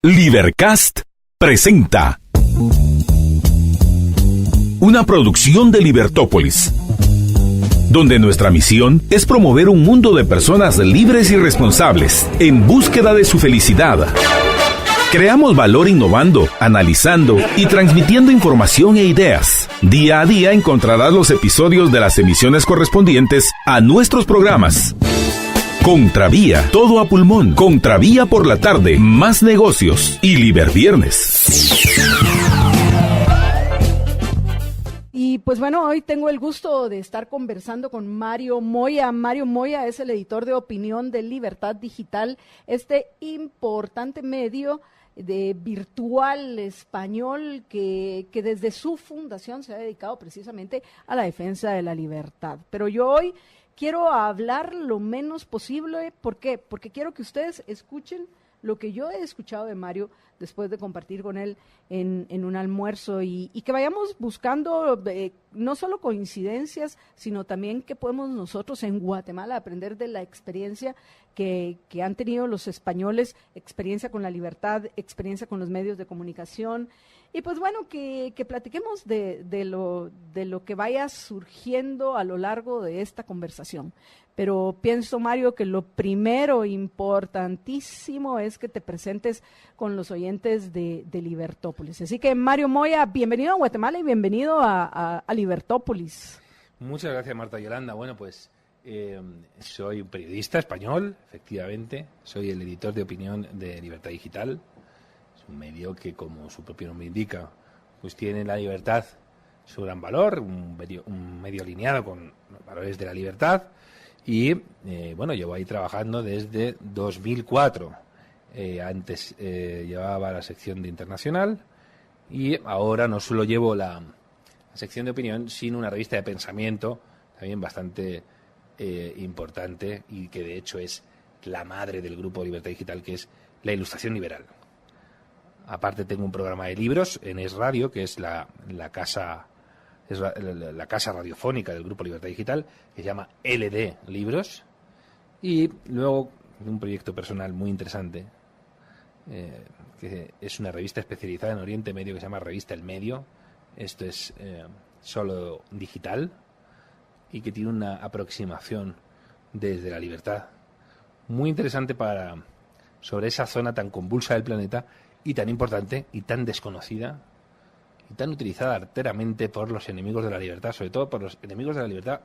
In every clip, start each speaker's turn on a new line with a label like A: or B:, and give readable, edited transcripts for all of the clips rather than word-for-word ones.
A: Libercast presenta una producción de Libertópolis, donde nuestra misión es promover un mundo de personas libres y responsables en búsqueda de su felicidad. Creamos valor innovando, analizando y transmitiendo información e ideas. Día a día encontrarás los episodios de las emisiones correspondientes a nuestros programas. Contravía, todo a pulmón. Contravía por la tarde, más negocios y Liberviernes.
B: Y pues bueno, hoy tengo el gusto de estar conversando con Mario Moya. Mario Moya es el editor de opinión de Libertad Digital, este importante medio de virtual español que desde su fundación se ha dedicado precisamente a la defensa de la libertad. Pero yo hoy quiero hablar lo menos posible. ¿Por qué? Porque quiero que ustedes escuchen lo que yo he escuchado de Mario después de compartir con él en un almuerzo y que vayamos buscando no solo coincidencias, sino también que podemos nosotros en Guatemala aprender de la experiencia que han tenido los españoles, experiencia con la libertad, experiencia con los medios de comunicación. Y pues bueno, que platiquemos de lo que vaya surgiendo a lo largo de esta conversación. Pero pienso, Mario, que lo primero importantísimo es que te presentes con los oyentes de Libertópolis. Así que, Mario Moya, bienvenido a Guatemala y bienvenido a Libertópolis.
C: Muchas gracias, Marta Yolanda. Bueno, pues soy un periodista español, efectivamente. Soy el editor de opinión de Libertad Digital. Es un medio que, como su propio nombre indica, pues tiene la libertad su gran valor, un medio alineado con los valores de la libertad. Y, bueno, llevo ahí trabajando desde 2004. Antes llevaba la sección de internacional y ahora no solo llevo la sección de opinión, sino una revista de pensamiento también bastante importante y que de hecho es la madre del grupo Libertad Digital, que es La Ilustración Liberal. Aparte tengo un programa de libros en Es Radio, que es la casa radiofónica del Grupo Libertad Digital, que se llama LD Libros, y luego un proyecto personal muy interesante, que es una revista especializada en Oriente Medio que se llama Revista El Medio. Esto es solo digital y que tiene una aproximación desde la libertad muy interesante sobre esa zona tan convulsa del planeta y tan importante y tan desconocida y tan utilizada arteramente por los enemigos de la libertad, sobre todo por los enemigos de la libertad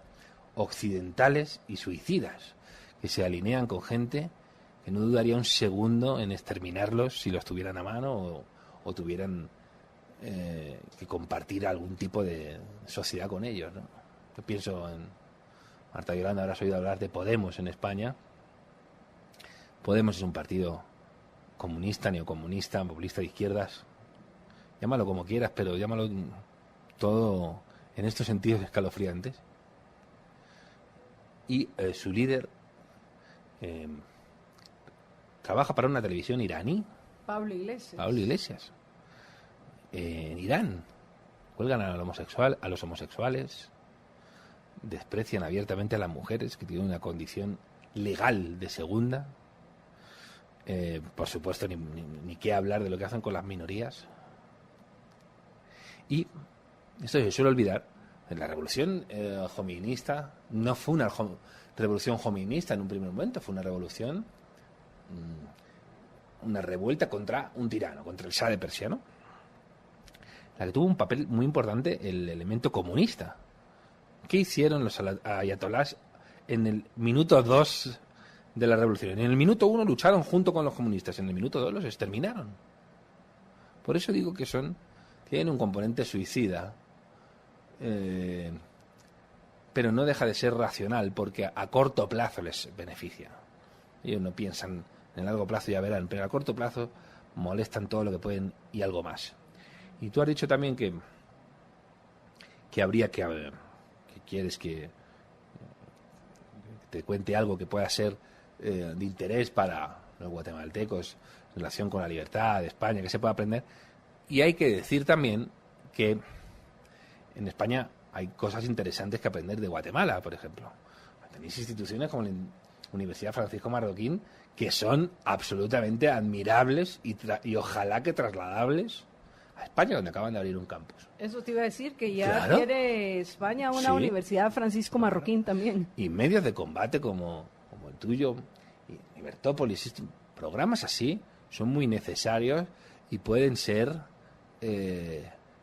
C: occidentales y suicidas, que se alinean con gente que no dudaría un segundo en exterminarlos si los tuvieran a mano o tuvieran que compartir algún tipo de sociedad con ellos, ¿no? Yo pienso en Marta Yolanda, habrás oído hablar de Podemos en España. Podemos es un partido comunista, neocomunista, populista de izquierdas. Llámalo como quieras, pero llámalo todo en estos sentidos escalofriantes. Y su líder trabaja para una televisión iraní.
B: Pablo
C: Iglesias. En Irán cuelgan a los homosexuales, desprecian abiertamente a las mujeres que tienen una condición legal de segunda. Por supuesto, ni qué hablar de lo que hacen con las minorías. Y esto se suele olvidar. La revolución jominista no fue una revolución jominista en un primer momento, fue una revolución, una revuelta contra un tirano, contra el Shah de Persia, ¿no? La que tuvo un papel muy importante el elemento comunista. ¿Qué hicieron los ayatolás en el minuto 2 de la revolución? En el minuto 1 lucharon junto con los comunistas, en el minuto 2 los exterminaron. Por eso digo que tienen un componente suicida, pero no deja de ser racional, porque a corto plazo les beneficia. Ellos no piensan en el largo plazo, ya verán, pero a corto plazo molestan todo lo que pueden y algo más. Y tú has dicho también que habría que quieres que te cuente algo que pueda ser de interés para los guatemaltecos en relación con la libertad de España, que se pueda aprender. Y hay que decir también que en España hay cosas interesantes que aprender de Guatemala, por ejemplo. Tenéis instituciones como Universidad Francisco Marroquín, que son absolutamente admirables y ojalá que trasladables a España, donde acaban de abrir un campus.
B: Eso te iba a decir, que ya
C: Claro.
B: quiere España una
C: Sí.
B: Universidad Francisco Marroquín también.
C: Y medios de combate como el tuyo, y Libertópolis, programas así son muy necesarios y pueden ser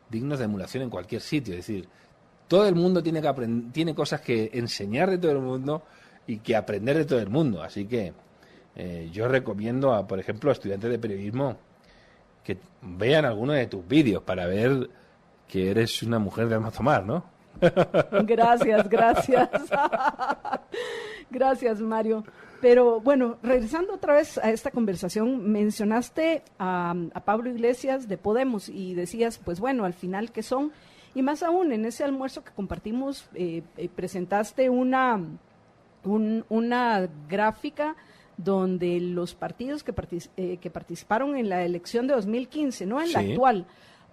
C: dignos de emulación en cualquier sitio. Es decir, todo el mundo tiene cosas que enseñar de todo el mundo y que aprender de todo el mundo. Así que yo recomiendo, por ejemplo, a estudiantes de periodismo que vean alguno de tus vídeos para ver que eres una mujer de alma tomar, ¿no?
B: Gracias. Gracias, Mario. Pero bueno, regresando otra vez a esta conversación, mencionaste a Pablo Iglesias de Podemos y decías, pues bueno, al final, ¿qué son? Y más aún, en ese almuerzo que compartimos, presentaste una gráfica donde los partidos que participaron en la elección de 2015, no en la
C: Sí.
B: actual,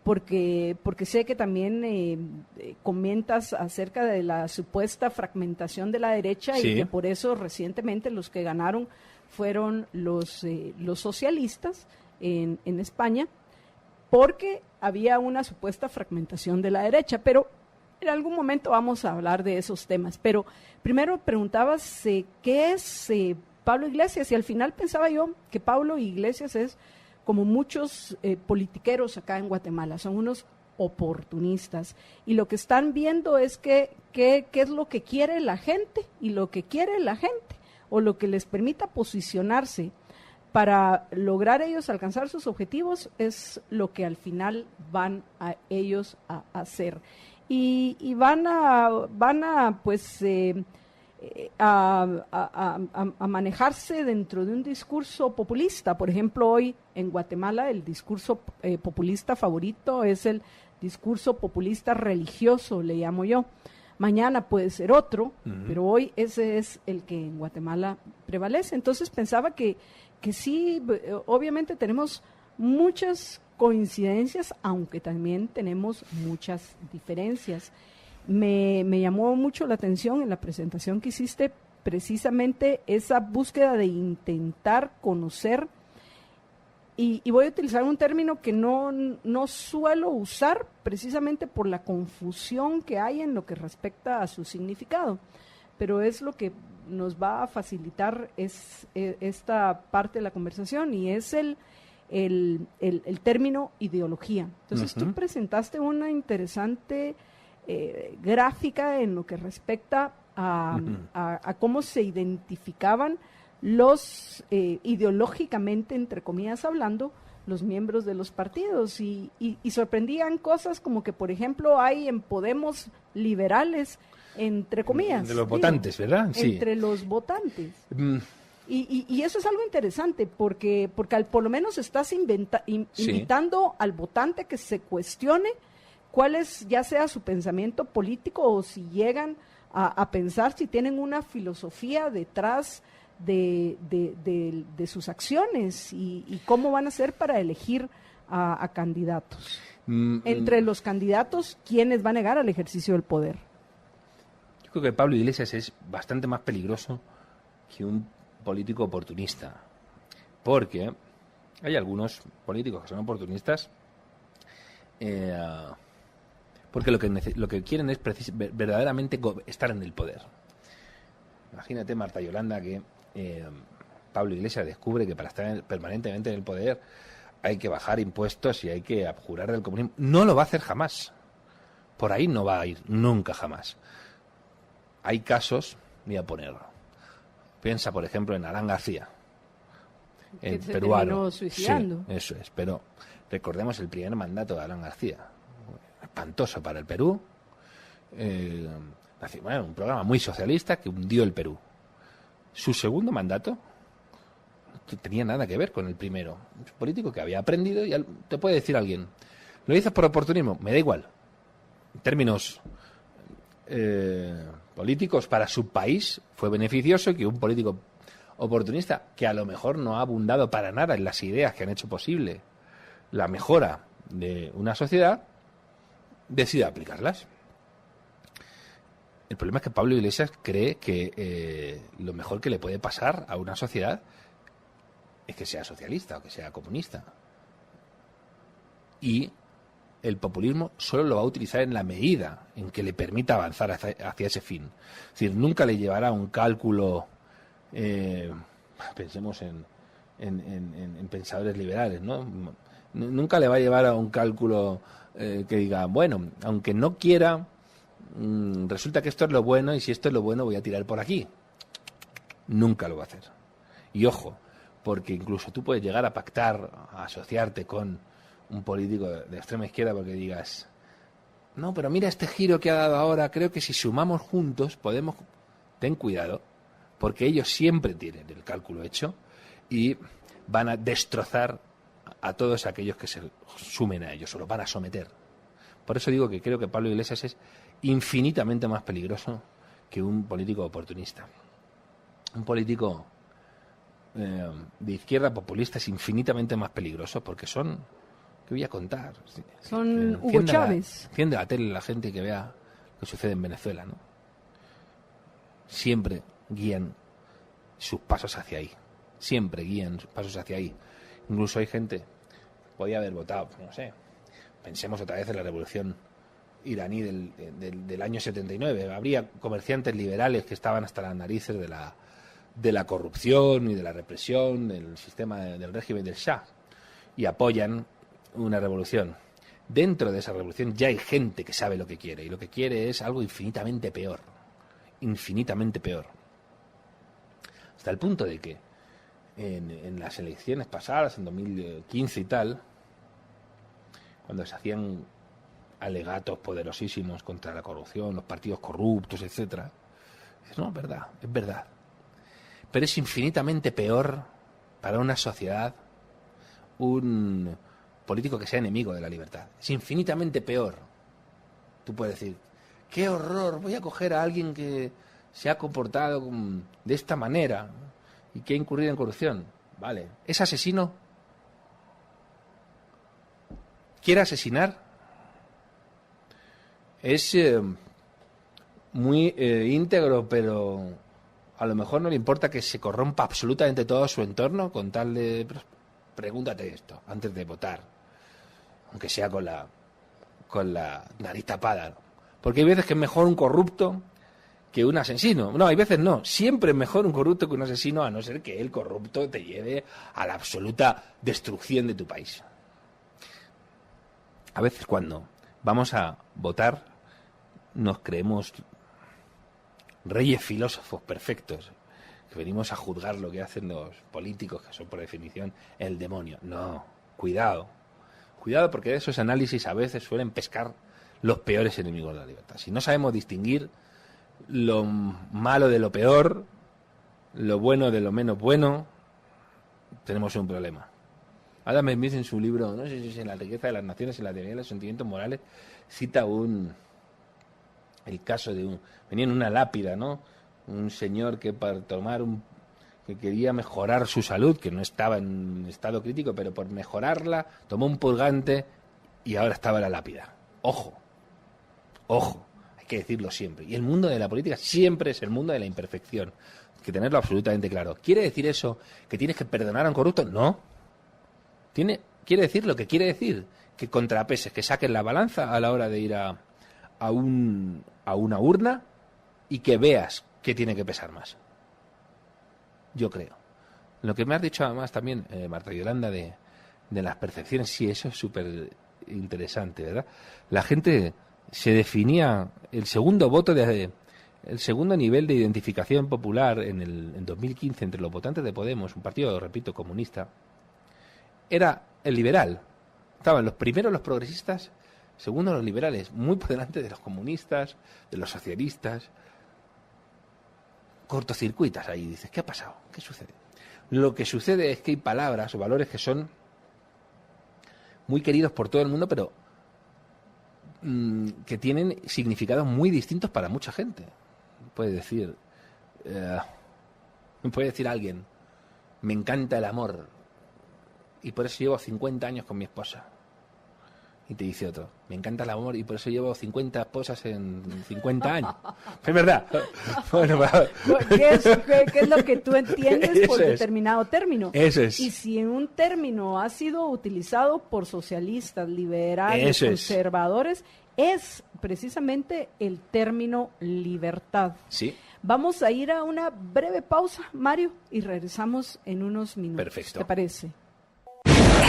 B: porque sé que también comentas acerca de la supuesta fragmentación de la derecha
C: Sí.
B: y que por eso recientemente los que ganaron fueron los socialistas en España, porque había una supuesta fragmentación de la derecha, pero en algún momento vamos a hablar de esos temas. Pero primero preguntabas qué es Pablo Iglesias, y al final pensaba yo que Pablo Iglesias es como muchos politiqueros acá en Guatemala, son unos oportunistas, y lo que están viendo es qué es lo que quiere la gente, y lo que quiere la gente, o lo que les permita posicionarse para lograr ellos alcanzar sus objetivos, es lo que al final van a ellos a hacer. Y van a pues a manejarse dentro de un discurso populista. Por ejemplo, hoy en Guatemala el discurso populista favorito es el discurso populista religioso, le llamo yo. Mañana puede ser otro, pero hoy ese es el que en Guatemala prevalece. Entonces pensaba que sí, obviamente tenemos muchas coincidencias, aunque también tenemos muchas diferencias. Me llamó mucho la atención en la presentación que hiciste precisamente esa búsqueda de intentar conocer, y voy a utilizar un término que no suelo usar precisamente por la confusión que hay en lo que respecta a su significado, pero es lo que nos va a facilitar esta parte de la conversación, y es el término ideología. Entonces tú presentaste una interesante gráfica en lo que respecta a cómo se identificaban los ideológicamente, entre comillas hablando, los miembros de los partidos, y sorprendían cosas como que, por ejemplo, hay en Podemos liberales, entre comillas.
C: De los votantes, ¿verdad? Sí.
B: Entre los votantes. Y eso es algo interesante, porque por lo menos estás invitando al votante que se cuestione cuál es, ya sea su pensamiento político, o si llegan a pensar si tienen una filosofía detrás de sus acciones, y cómo van a hacer para elegir a candidatos. Entre los candidatos, ¿quiénes van a negar al ejercicio del poder?
C: Yo creo que Pablo Iglesias es bastante más peligroso que un político oportunista, porque hay algunos políticos que son oportunistas porque lo que quieren es verdaderamente estar en el poder. Imagínate, Marta Yolanda, que Pablo Iglesias descubre que para estar permanentemente en el poder hay que bajar impuestos y hay que abjurar del comunismo. No lo va a hacer jamás. Por ahí no va a ir nunca jamás. Hay casos, voy a ponerlo. Piensa, por ejemplo, en Alan García, el peruano.
B: Suicidando.
C: Sí, eso es. Pero recordemos el primer mandato de Alan García. Espantoso para el Perú. Bueno, un programa muy socialista que hundió el Perú. Su segundo mandato no tenía nada que ver con el primero. Un político que había aprendido, y te puede decir alguien, ¿lo dices por oportunismo? Me da igual. En términos políticos, para su país fue beneficioso que un político oportunista, que a lo mejor no ha abundado para nada en las ideas que han hecho posible la mejora de una sociedad, decida aplicarlas. El problema es que Pablo Iglesias cree que lo mejor que le puede pasar a una sociedad es que sea socialista o que sea comunista. Y el populismo solo lo va a utilizar en la medida en que le permita avanzar hacia ese fin. Es decir, nunca le llevará un cálculo, pensemos en pensadores liberales, ¿no? Nunca le va a llevar a un cálculo que diga, bueno, aunque no quiera, resulta que esto es lo bueno y si esto es lo bueno voy a tirar por aquí. Nunca lo va a hacer. Y ojo, porque incluso tú puedes llegar a pactar, a asociarte con un político de extrema izquierda porque digas, no, pero mira este giro que ha dado ahora, creo que si sumamos juntos podemos... Ten cuidado, porque ellos siempre tienen el cálculo hecho y van a destrozar a todos aquellos que se sumen a ellos, o los van a someter. Por eso digo que creo que Pablo Iglesias es infinitamente más peligroso que un político oportunista. Un político de izquierda populista es infinitamente más peligroso porque son... ¿Qué voy a contar?
B: Son Hugo Chávez.
C: Enciende la tele la gente que vea lo que sucede en Venezuela, ¿no? Siempre guían sus pasos hacia ahí. Siempre guían sus pasos hacia ahí. Incluso hay gente que podía haber votado, no sé. Pensemos otra vez en la revolución iraní del año 79. Habría comerciantes liberales que estaban hasta las narices de la corrupción y de la represión del sistema del régimen del Shah y apoyan una revolución. Dentro de esa revolución ya hay gente que sabe lo que quiere y lo que quiere es algo infinitamente peor. Infinitamente peor. Hasta el punto de que en las elecciones pasadas, en 2015 y tal, cuando se hacían alegatos poderosísimos contra la corrupción, los partidos corruptos, etcétera, no, es verdad. Pero es infinitamente peor para una sociedad un político que sea enemigo de la libertad. Es infinitamente peor. Tú puedes decir, qué horror, voy a coger a alguien que se ha comportado de esta manera y que ha incurrido en corrupción. Vale, ¿es asesino? ¿Quiere asesinar? Es muy íntegro, pero a lo mejor no le importa que se corrompa absolutamente todo su entorno con tal de... Pregúntate esto antes de votar, aunque sea con la nariz tapada, ¿no? Porque hay veces que es mejor un corrupto que un asesino. No, hay veces no. Siempre es mejor un corrupto que un asesino, a no ser que el corrupto te lleve a la absoluta destrucción de tu país. A veces cuando vamos a votar nos creemos reyes filósofos perfectos, que venimos a juzgar lo que hacen los políticos, que son por definición el demonio. No, cuidado. Cuidado, porque de esos análisis a veces suelen pescar los peores enemigos de la libertad. Si no sabemos distinguir lo malo de lo peor, lo bueno de lo menos bueno, tenemos un problema. Adam Smith en su libro, no sé si es en La riqueza de las naciones, en la teoría de los sentimientos morales, cita el caso de venía en una lápida, ¿no? Un señor que para tomar que quería mejorar su salud, que no estaba en estado crítico, pero por mejorarla tomó un purgante y ahora estaba en la lápida. Ojo, hay que decirlo siempre. Y el mundo de la política siempre es el mundo de la imperfección. Hay que tenerlo absolutamente claro. ¿Quiere decir eso que tienes que perdonar a un corrupto? No. Quiere decir lo que quiere decir, que contrapeses, que saques la balanza a la hora de ir a una urna y que veas qué tiene que pesar más. Yo creo. Lo que me has dicho además también, Marta Yolanda, de las percepciones, sí, eso es súper interesante, ¿verdad? La gente se definía el segundo nivel de identificación popular en 2015 entre los votantes de Podemos, un partido, repito, comunista, era el liberal. Estaban los primeros los progresistas, segundo los liberales, muy por delante de los comunistas, de los socialistas. Cortocircuitas ahí, dices, ¿qué ha pasado? ¿Qué sucede? Lo que sucede es que hay palabras o valores que son muy queridos por todo el mundo, pero que tienen significados muy distintos para mucha gente. Puede decir alguien, me encanta el amor y por eso llevo 50 años con mi esposa. Y te dice otro, me encanta el amor y por eso llevo 50 esposas en 50 años. Es verdad. Bueno,
B: ¿Qué es lo que tú entiendes por
C: Eso es.
B: determinado término?
C: Eso es.
B: Y si un término ha sido utilizado por socialistas, liberales,
C: Eso es.
B: conservadores, es precisamente el término libertad.
C: Sí.
B: Vamos a ir a una breve pausa, Mario, y regresamos en unos minutos.
C: Perfecto.
B: ¿Te parece?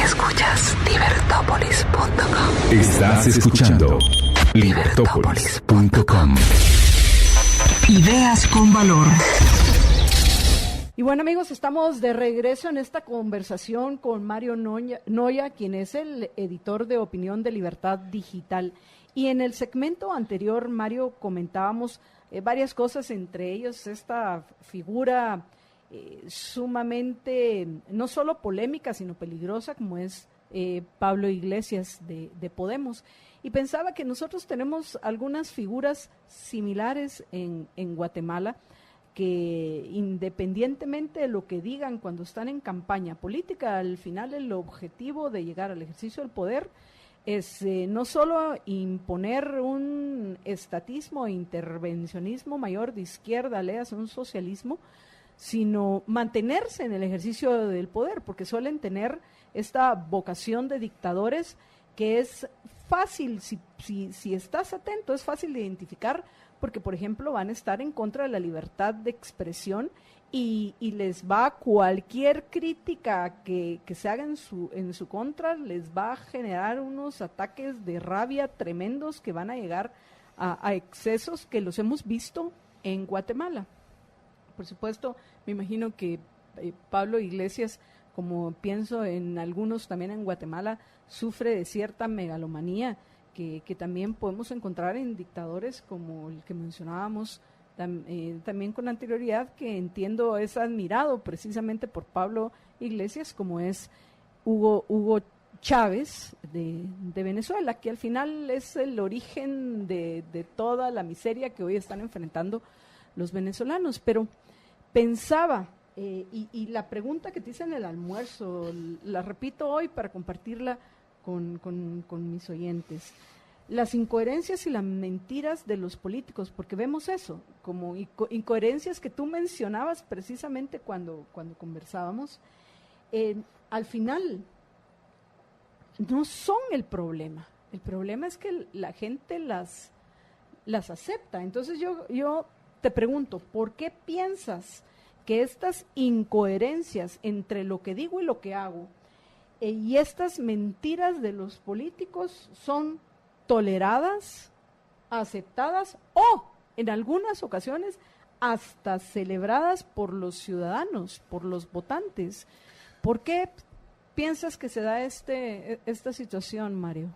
D: Escuchas libertopolis.com.
A: Estás escuchando libertopolis.com.
D: Ideas con valor.
B: Y bueno, amigos, estamos de regreso en esta conversación con Mario Noya, quien es el editor de opinión de Libertad Digital. Y en el segmento anterior, Mario, comentábamos varias cosas, entre ellos esta figura sumamente, no solo polémica, sino peligrosa, como es Pablo Iglesias de Podemos. Y pensaba que nosotros tenemos algunas figuras similares en Guatemala, que independientemente de lo que digan cuando están en campaña política, al final el objetivo de llegar al ejercicio del poder es no solo imponer un estatismo e intervencionismo mayor de izquierda, léase un socialismo, sino mantenerse en el ejercicio del poder, porque suelen tener esta vocación de dictadores que es fácil, si estás atento, es fácil de identificar, porque, por ejemplo, van a estar en contra de la libertad de expresión y les va cualquier crítica que se haga en su contra, les va a generar unos ataques de rabia tremendos que van a llegar a excesos que los hemos visto en Guatemala. Por supuesto, me imagino que Pablo Iglesias, como pienso en algunos también en Guatemala, sufre de cierta megalomanía que también podemos encontrar en dictadores como el que mencionábamos también con anterioridad, que entiendo es admirado precisamente por Pablo Iglesias, como es Hugo Chávez de Venezuela, que al final es el origen de toda la miseria que hoy están enfrentando los venezolanos. Pero pensaba, y la pregunta que te hice en el almuerzo, la repito hoy para compartirla con mis oyentes. Las incoherencias y las mentiras de los políticos, porque vemos eso, como incoherencias que tú mencionabas precisamente cuando conversábamos, al final no son el problema. El problema es que la gente las acepta. Entonces yo te pregunto, ¿por qué piensas que estas incoherencias entre lo que digo y lo que hago y estas mentiras de los políticos son toleradas, aceptadas o en algunas ocasiones hasta celebradas por los ciudadanos, por los votantes? ¿Por qué piensas que se da esta situación, Mario?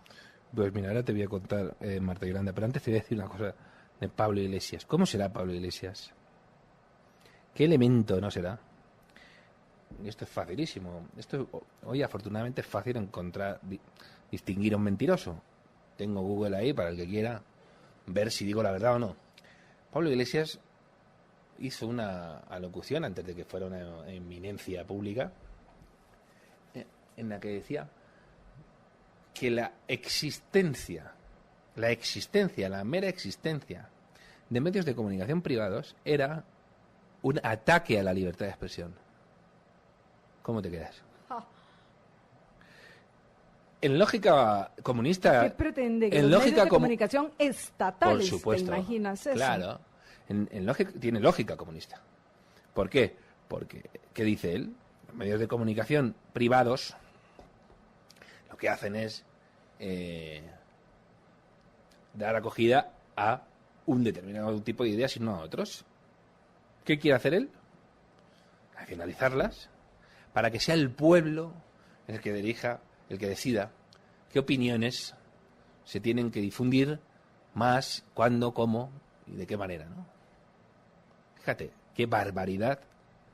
C: Pues mira, ahora te voy a contar, Marta Yolanda, pero antes te voy a decir una cosa de Pablo Iglesias. ¿Cómo será Pablo Iglesias? ¿Qué elemento no será? Esto es facilísimo. Hoy afortunadamente es fácil encontrar, distinguir a un mentiroso. Tengo Google ahí para el que quiera ver si digo la verdad o no. Pablo Iglesias hizo una alocución antes de que fuera una eminencia pública en la que decía que la mera existencia de medios de comunicación privados era un ataque a la libertad de expresión. ¿Cómo te quedas? En lógica comunista...
B: ¿Qué pretende? Que
C: en
B: los
C: lógica
B: medios de comunicación estatales,
C: por supuesto,
B: ¿te imaginas eso?
C: Claro, tiene lógica comunista. ¿Por qué? Porque, ¿qué dice él? Los medios de comunicación privados lo que hacen es dar acogida a un determinado tipo de ideas y no a otros. ¿Qué quiere hacer él? Nacionalizarlas para que sea el pueblo el que dirija, el que decida qué opiniones se tienen que difundir más, cuándo, cómo y de qué manera, ¿no? Fíjate, qué barbaridad.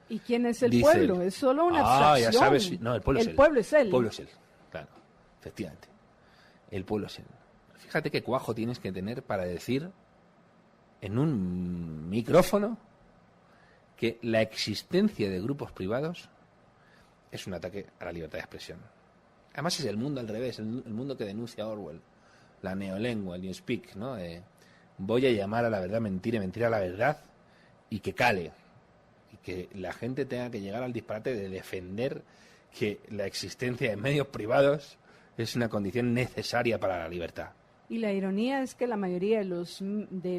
B: ¿Y quién es el
C: Dice
B: pueblo?
C: él.
B: Es solo una abstracción.
C: Ya sabes, no, el pueblo es él.
B: El pueblo es él.
C: El pueblo es él, claro, efectivamente. El pueblo es él. Fíjate qué cuajo tienes que tener para decir en un micrófono que la existencia de grupos privados es un ataque a la libertad de expresión. Además es el mundo al revés, el mundo que denuncia Orwell, la neolengua, el newspeak, ¿no? Voy a llamar a la verdad mentira y mentira a la verdad, y que cale, y que la gente tenga que llegar al disparate de defender que la existencia de medios privados es una condición necesaria para la libertad.
B: Y la ironía es que la mayoría de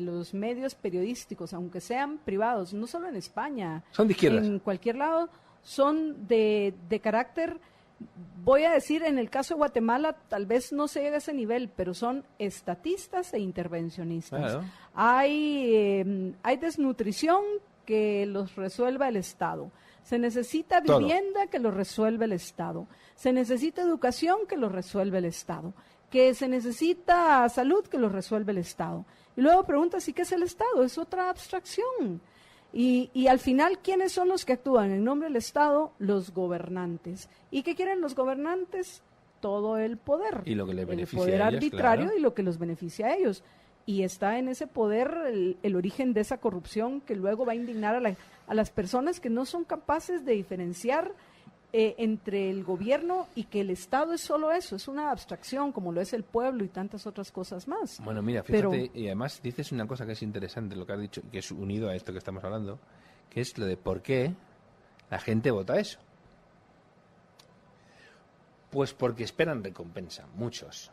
B: los medios periodísticos, aunque sean privados, no solo en España,
C: son de izquierdas.
B: En cualquier lado, son de carácter, voy a decir, en el caso de Guatemala, tal vez no se llega a ese nivel, pero son estatistas e intervencionistas.
C: Claro.
B: Hay desnutrición que los resuelva el Estado. Se necesita vivienda que lo resuelve el Estado. Se necesita educación que lo resuelve el Estado. Que se necesita salud que lo resuelve el Estado. Y luego preguntas, ¿y qué es el Estado? Es otra abstracción. Y al final, ¿quiénes son los que actúan en nombre del Estado? Los gobernantes. ¿Y qué quieren los gobernantes? Todo el poder.
C: Y lo que les beneficia
B: el poder
C: a ellos,
B: arbitrario,
C: claro.
B: Y lo que los beneficia a ellos. Y está en ese poder el origen de esa corrupción que luego va a indignar a las personas que no son capaces de diferenciar entre el gobierno y que el Estado es solo eso, es una abstracción como lo es el pueblo y tantas otras cosas más.
C: Bueno, mira, fíjate, y además dices una cosa que es interesante, lo que has dicho, que es unido a esto que estamos hablando, que es lo de por qué la gente vota eso. Pues porque esperan recompensa, muchos.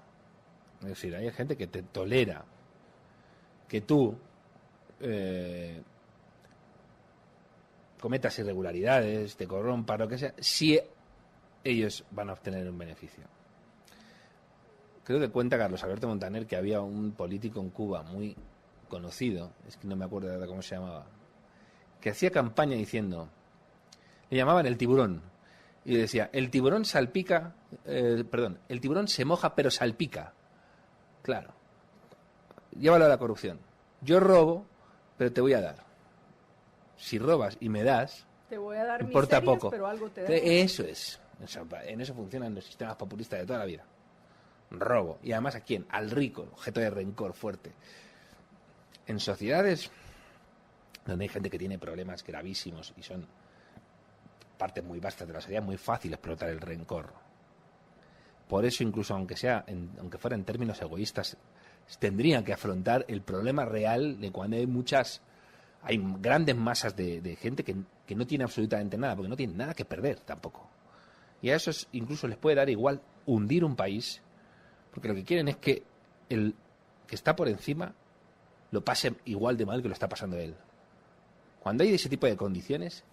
C: Es decir, hay gente que te tolera que tú cometas irregularidades, te corrompas, lo que sea, si ellos van a obtener un beneficio. Creo que cuenta Carlos Alberto Montaner que había un político en Cuba muy conocido, es que no me acuerdo de cómo se llamaba, que hacía campaña diciendo, le llamaban el tiburón, y decía, el tiburón salpica, el tiburón se moja pero salpica. Claro, llévalo a la corrupción. Yo robo, pero te voy a dar. Si robas y me das,
B: te voy a dar
C: importa
B: miserias,
C: poco.
B: Pero algo te da.
C: Eso es. En eso funcionan los sistemas populistas de toda la vida. Robo. Y además, ¿a quién? Al rico, objeto de rencor fuerte. En sociedades donde hay gente que tiene problemas gravísimos y son partes muy vastas de la sociedad, muy fácil explotar el rencor. Por eso, incluso aunque fuera en términos egoístas, tendrían que afrontar el problema real de cuando hay grandes masas de gente que no tiene absolutamente nada, porque no tiene nada que perder tampoco. Y a esos incluso les puede dar igual hundir un país, porque lo que quieren es que el que está por encima lo pase igual de mal que lo está pasando él. Cuando hay ese tipo de condiciones,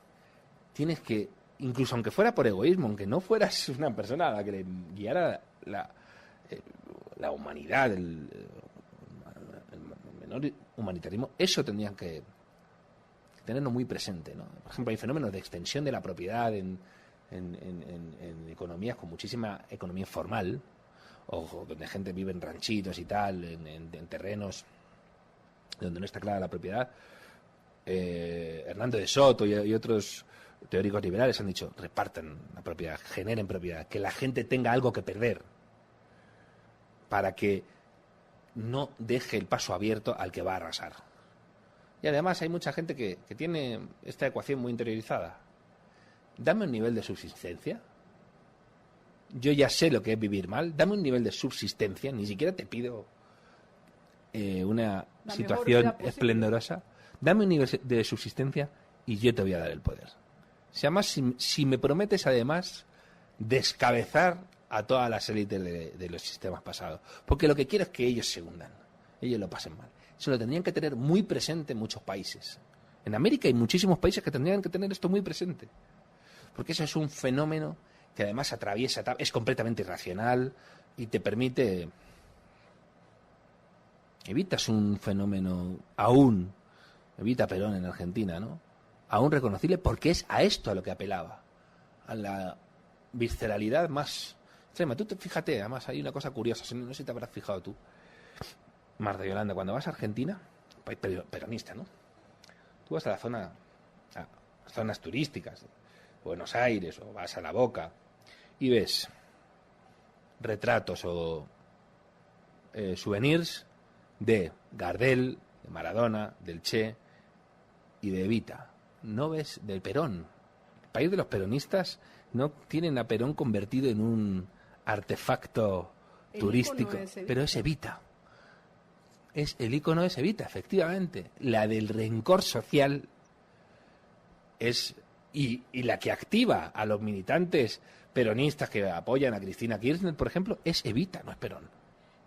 C: tienes que, incluso aunque fuera por egoísmo, aunque no fueras una persona a la que le guiara la humanidad, el menor humanitarismo, eso tendrían que tenerlo muy presente, ¿no? Por ejemplo, hay fenómenos de extensión de la propiedad en economías con muchísima economía informal, o donde gente vive en ranchitos y tal, en terrenos donde no está clara la propiedad. Hernando de Soto y otros teóricos liberales han dicho, repartan la propiedad, generen propiedad, que la gente tenga algo que perder, para que no deje el paso abierto al que va a arrasar. Y además hay mucha gente que tiene esta ecuación muy interiorizada. Dame un nivel de subsistencia. Yo ya sé lo que es vivir mal. Dame un nivel de subsistencia. Ni siquiera te pido una situación esplendorosa. Dame un nivel de subsistencia y yo te voy a dar el poder. Si además, si me prometes además descabezar a todas las élites de los sistemas pasados. Porque lo que quiero es que ellos se hundan. Ellos lo pasen mal. Eso lo tendrían que tener muy presente en muchos países. En América hay muchísimos países que tendrían que tener esto muy presente. Porque eso es un fenómeno que además atraviesa, es completamente irracional y te permite... Evitas un fenómeno aún, evita Perón en Argentina, ¿no? Aún reconocible, porque es a esto a lo que apelaba. A la visceralidad más extrema. Tú fíjate, además hay una cosa curiosa, no sé si te habrás fijado tú, Marta Yolanda, cuando vas a Argentina, país peronista, ¿no? Tú vas a a zonas turísticas, Buenos Aires, o vas a La Boca, y ves retratos o souvenirs de Gardel, de Maradona, del Che y de Evita. No ves del Perón. El país de los peronistas no tienen a Perón convertido en un artefacto turístico, pero es Evita. El icono es Evita, efectivamente. La del rencor social es y la que activa a los militantes peronistas que apoyan a Cristina Kirchner, por ejemplo, es Evita, no es Perón.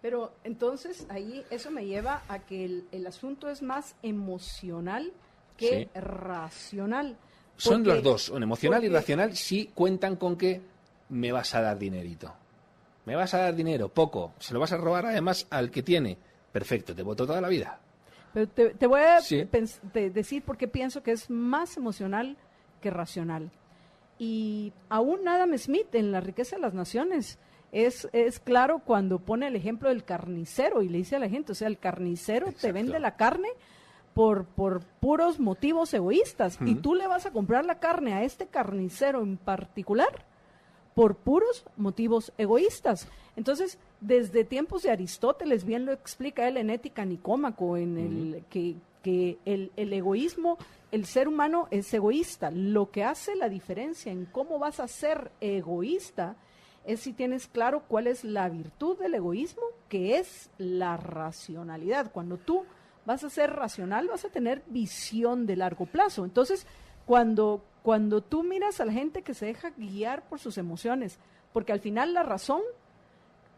B: Pero entonces ahí eso me lleva a que el asunto es más emocional que racional.
C: Son los dos, un emocional y racional, si cuentan con que me vas a dar dinerito. Me vas a dar dinero, poco, se lo vas a robar además al que tiene. Perfecto, te voto toda la vida.
B: Pero te voy a decir por qué pienso que es más emocional que racional. Y aún Adam Smith en La riqueza de las naciones es claro cuando pone el ejemplo del carnicero y le dice a la gente, o sea, el carnicero te vende la carne por puros motivos egoístas y tú le vas a comprar la carne a este carnicero en particular por puros motivos egoístas. Entonces, desde tiempos de Aristóteles, bien lo explica él en Ética Nicómaco, en el que el egoísmo, el ser humano es egoísta. Lo que hace la diferencia en cómo vas a ser egoísta es si tienes claro cuál es la virtud del egoísmo, que es la racionalidad. Cuando tú vas a ser racional, vas a tener visión de largo plazo. Entonces, cuando tú miras a la gente que se deja guiar por sus emociones, porque al final la razón,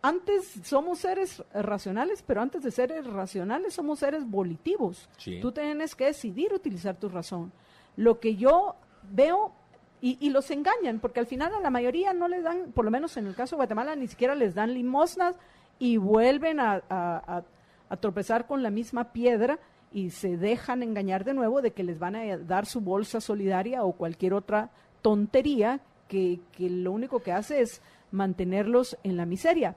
B: antes somos seres racionales, pero antes de seres racionales somos seres volitivos. Sí. Tú tienes que decidir utilizar tu razón. Lo que yo veo, y los engañan, porque al final a la mayoría no les dan, por lo menos en el caso de Guatemala, ni siquiera les dan limosnas y vuelven a tropezar con la misma piedra y se dejan engañar de nuevo de que les van a dar su bolsa solidaria o cualquier otra tontería que lo único que hace es mantenerlos en la miseria.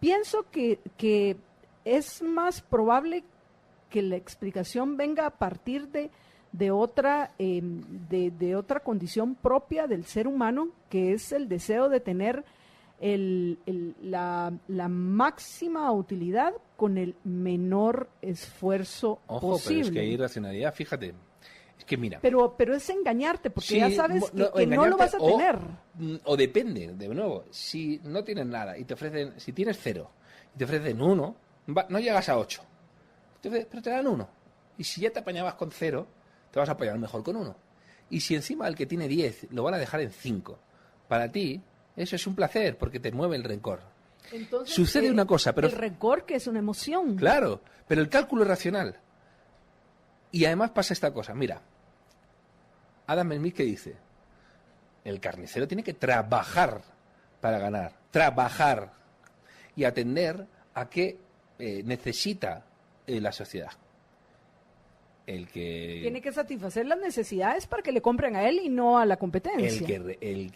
B: Pienso que es más probable que la explicación venga a partir de otra condición propia del ser humano, que es el deseo de tener la máxima utilidad con el menor esfuerzo posible.
C: Pero es que hay irracionalidad, fíjate. Es que mira.
B: Pero es engañarte, porque ya sabes que no lo vas a tener.
C: O depende, de nuevo, si no tienes nada y te ofrecen, si tienes 0 y te ofrecen 1, no llegas a 8. Pero te dan 1. Y si ya te apañabas con 0, te vas a apañar mejor con 1. Y si encima el que tiene 10 lo van a dejar en 5, para ti eso es un placer porque te mueve el rencor.
B: Entonces,
C: sucede una cosa, pero
B: el rencor, que es una emoción.
C: Claro, pero el cálculo es racional. Y además pasa esta cosa, mira, Adam Smith, ¿qué dice? El carnicero tiene que trabajar para ganar, trabajar y atender a qué necesita la sociedad. El que
B: tiene que satisfacer las necesidades para que le compren a él y no a la competencia.
C: El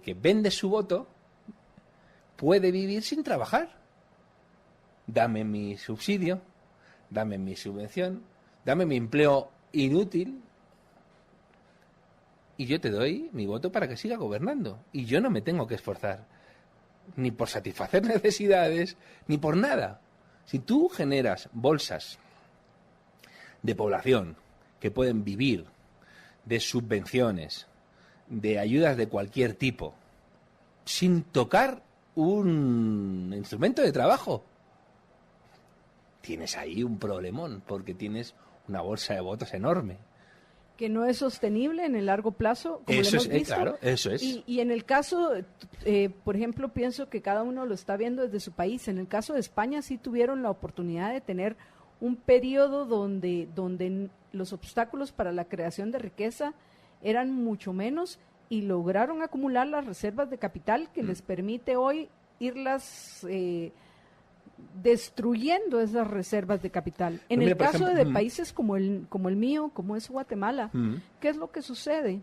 C: que vende su voto puede vivir sin trabajar. Dame mi subsidio, dame mi subvención, dame mi empleo inútil y yo te doy mi voto para que siga gobernando. Y yo no me tengo que esforzar, ni por satisfacer necesidades, ni por nada. Si tú generas bolsas de población que pueden vivir de subvenciones, de ayudas de cualquier tipo, sin tocar un instrumento de trabajo, tienes ahí un problemón, porque tienes una bolsa de votos enorme.
B: Que no es sostenible en el largo plazo, como
C: eso
B: lo hemos visto.
C: Claro, eso es.
B: Y en el caso, por ejemplo, pienso que cada uno lo está viendo desde su país. En el caso de España sí tuvieron la oportunidad de tener un periodo donde los obstáculos para la creación de riqueza eran mucho menos y lograron acumular las reservas de capital que les permite hoy irlas destruyendo esas reservas de capital. En el caso de países como el mío, como es Guatemala, ¿qué es lo que sucede?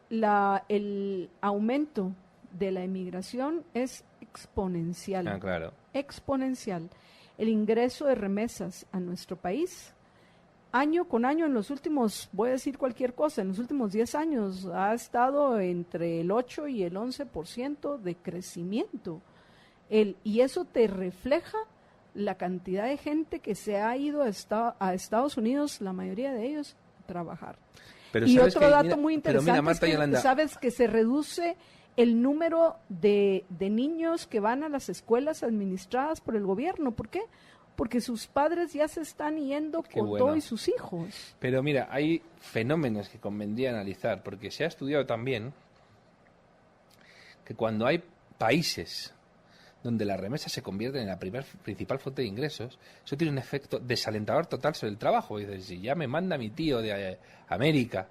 B: El aumento de la emigración es exponencial.
C: Claro.
B: Exponencial. El ingreso de remesas a nuestro país, año con año, en los últimos, voy a decir cualquier cosa, en los últimos 10 años ha estado entre el 8 y el 11% de crecimiento. Y eso te refleja la cantidad de gente que se ha ido a Estados Unidos, la mayoría de ellos, a trabajar. Pero y otro dato muy interesante es que sabes que se reduce el número de niños que van a las escuelas administradas por el gobierno. ¿Por qué? Porque sus padres ya se están yendo
C: Qué
B: con
C: bueno.
B: todo y sus hijos.
C: Pero mira, hay fenómenos que convendría analizar, porque se ha estudiado también que cuando hay países donde las remesas se convierten en la principal fuente de ingresos, eso tiene un efecto desalentador total sobre el trabajo. Dices, si ya me manda mi tío de América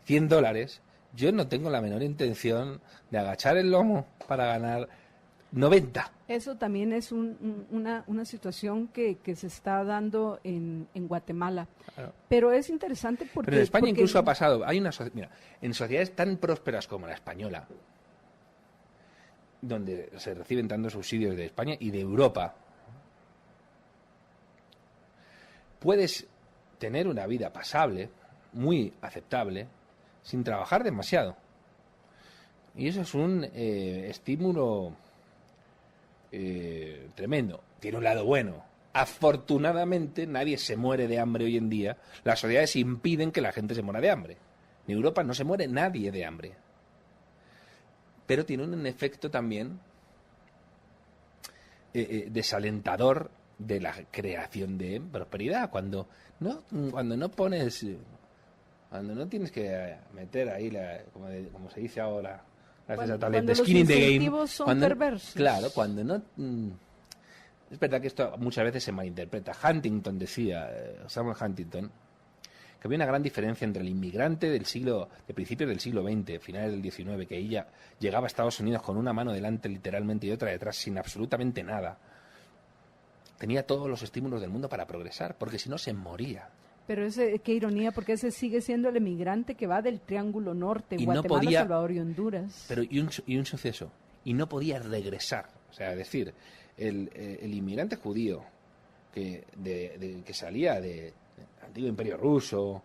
C: $100, yo no tengo la menor intención de agachar el lomo para ganar 90.
B: Eso también es una situación que se está dando en Guatemala.
C: Claro.
B: Pero es interesante porque...
C: Pero en España
B: porque
C: incluso ha pasado. Hay mira, en sociedades tan prósperas como la española, donde se reciben tantos subsidios de España y de Europa, puedes tener una vida pasable, muy aceptable, sin trabajar demasiado. Y eso es un estímulo tremendo. Tiene un lado bueno. Afortunadamente nadie se muere de hambre hoy en día. Las sociedades impiden que la gente se muera de hambre. En Europa no se muere nadie de hambre. Pero tiene un efecto también desalentador de la creación de prosperidad. Cuando no tienes que meter ahí, como se dice ahora,
B: cuando los incentivos son perversos.
C: Claro, cuando no... es verdad que esto muchas veces se malinterpreta. Huntington decía, Samuel Huntington, que había una gran diferencia entre el inmigrante de principios del siglo XX, finales del XIX, que ella llegaba a Estados Unidos con una mano delante literalmente y otra detrás, sin absolutamente nada. Tenía todos los estímulos del mundo para progresar, porque si no se moría.
B: Pero qué ironía, porque ese sigue siendo el emigrante que va del Triángulo Norte,
C: Y
B: Guatemala,
C: no podía,
B: Salvador y Honduras.
C: Pero y un suceso, y no podía regresar. O sea, es decir, el inmigrante judío que salía del antiguo Imperio Ruso,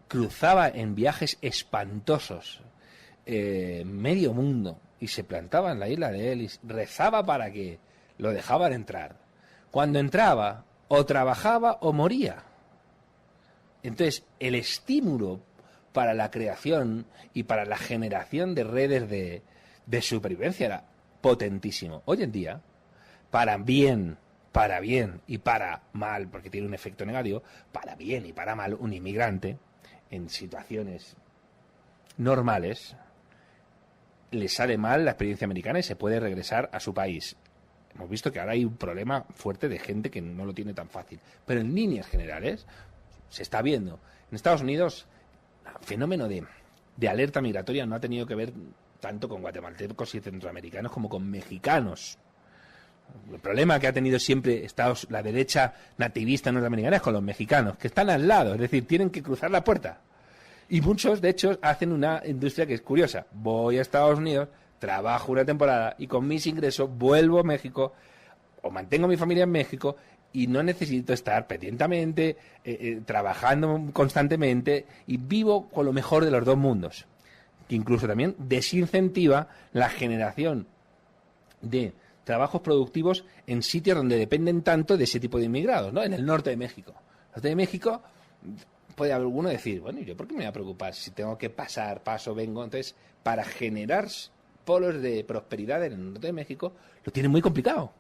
C: cruzaba en viajes espantosos medio mundo y se plantaba en la isla de Ellis, rezaba para que lo dejaban entrar. Cuando entraba, o trabajaba o moría. Entonces, el estímulo para la creación y para la generación de redes de supervivencia era potentísimo. Hoy en día, para bien y para mal, porque tiene un efecto negativo, para bien y para mal, un inmigrante en situaciones normales le sale mal la experiencia americana y se puede regresar a su país. Hemos visto que ahora hay un problema fuerte de gente que no lo tiene tan fácil. Pero en líneas generales se está viendo. En Estados Unidos, el fenómeno de alerta migratoria no ha tenido que ver tanto con guatemaltecos y centroamericanos como con mexicanos. El problema que ha tenido siempre la derecha nativista norteamericana es con los mexicanos, que están al lado, es decir, tienen que cruzar la puerta. Y muchos, de hecho, hacen una industria que es curiosa. Voy a Estados Unidos, trabajo una temporada y con mis ingresos vuelvo a México o mantengo a mi familia en México y no necesito estar pendientemente, trabajando constantemente y vivo con lo mejor de los dos mundos. Que incluso también desincentiva la generación de trabajos productivos en sitios donde dependen tanto de ese tipo de inmigrados, ¿no? En el norte de México. En el norte de México puede alguno decir, bueno, ¿y yo por qué me voy a preocupar si tengo que paso, vengo? Entonces, para generar polos de prosperidad en el norte de México, lo tienen muy complicado.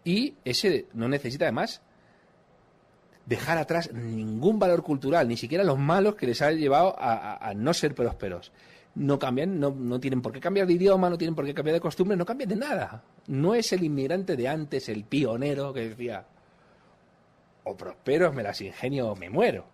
C: Y ese no necesita, además, dejar atrás ningún valor cultural, ni siquiera los malos que les ha llevado a no ser prósperos. No cambian, no tienen por qué cambiar de idioma, no tienen por qué cambiar de costumbre, no cambian de nada. No es el inmigrante de antes, el pionero que decía, o prospero, me las ingenio o me muero.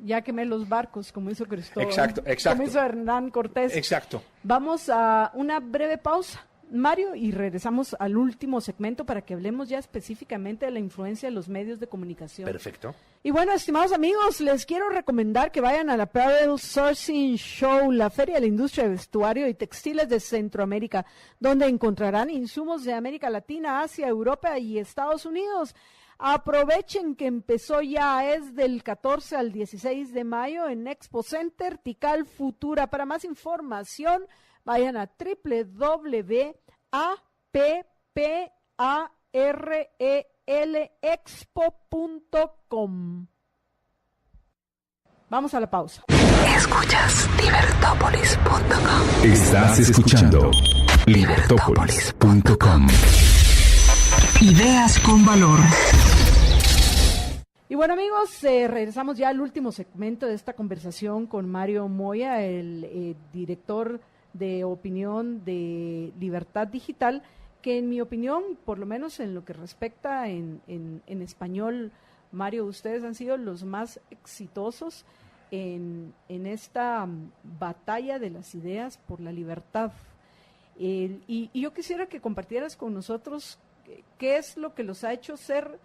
B: Ya quemé los barcos, como hizo Cristóbal.
C: Exacto.
B: Como hizo Hernán Cortés.
C: Exacto.
B: Vamos a una breve pausa, Mario, y regresamos al último segmento para que hablemos ya específicamente de la influencia de los medios de comunicación.
C: Perfecto.
B: Y bueno, estimados amigos, les quiero recomendar que vayan a la Apparel Sourcing Show, la feria de la industria de vestuario y textiles de Centroamérica, donde encontrarán insumos de América Latina, Asia, Europa y Estados Unidos. Aprovechen que empezó ya, es del 14 al 16 de mayo en Expo Center Tikal Futura. Para más información, vayan a www.apparelexpo.com. Vamos a la pausa.
D: Escuchas Libertópolis.com.
A: Estás escuchando Libertópolis.com.
D: Ideas con valor.
B: Y bueno, amigos, regresamos ya al último segmento de esta conversación con Mario Moya, el director de opinión de Libertad Digital, que en mi opinión, por lo menos en lo que respecta en español, Mario, ustedes han sido los más exitosos en esta batalla de las ideas por la libertad. Y yo quisiera que compartieras con nosotros qué es lo que los ha hecho ser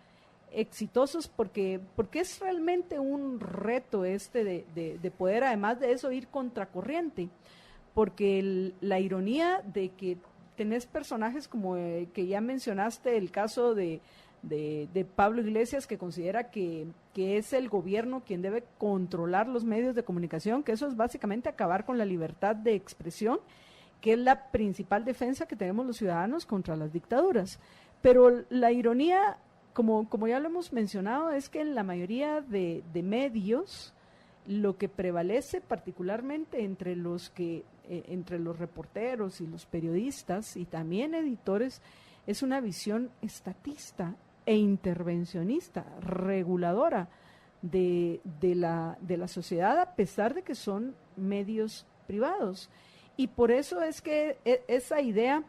B: exitosos, porque es realmente un reto de poder, además de eso, ir contracorriente, porque la ironía de que tenés personajes como que ya mencionaste, el caso de Pablo Iglesias, que considera que es el gobierno quien debe controlar los medios de comunicación, que eso es básicamente acabar con la libertad de expresión, que es la principal defensa que tenemos los ciudadanos contra las dictaduras. Pero la ironía, como ya lo hemos mencionado, es que en la mayoría de medios lo que prevalece particularmente entre los reporteros y los periodistas y también editores es una visión estatista e intervencionista, reguladora de la sociedad, a pesar de que son medios privados. Y por eso es que esa idea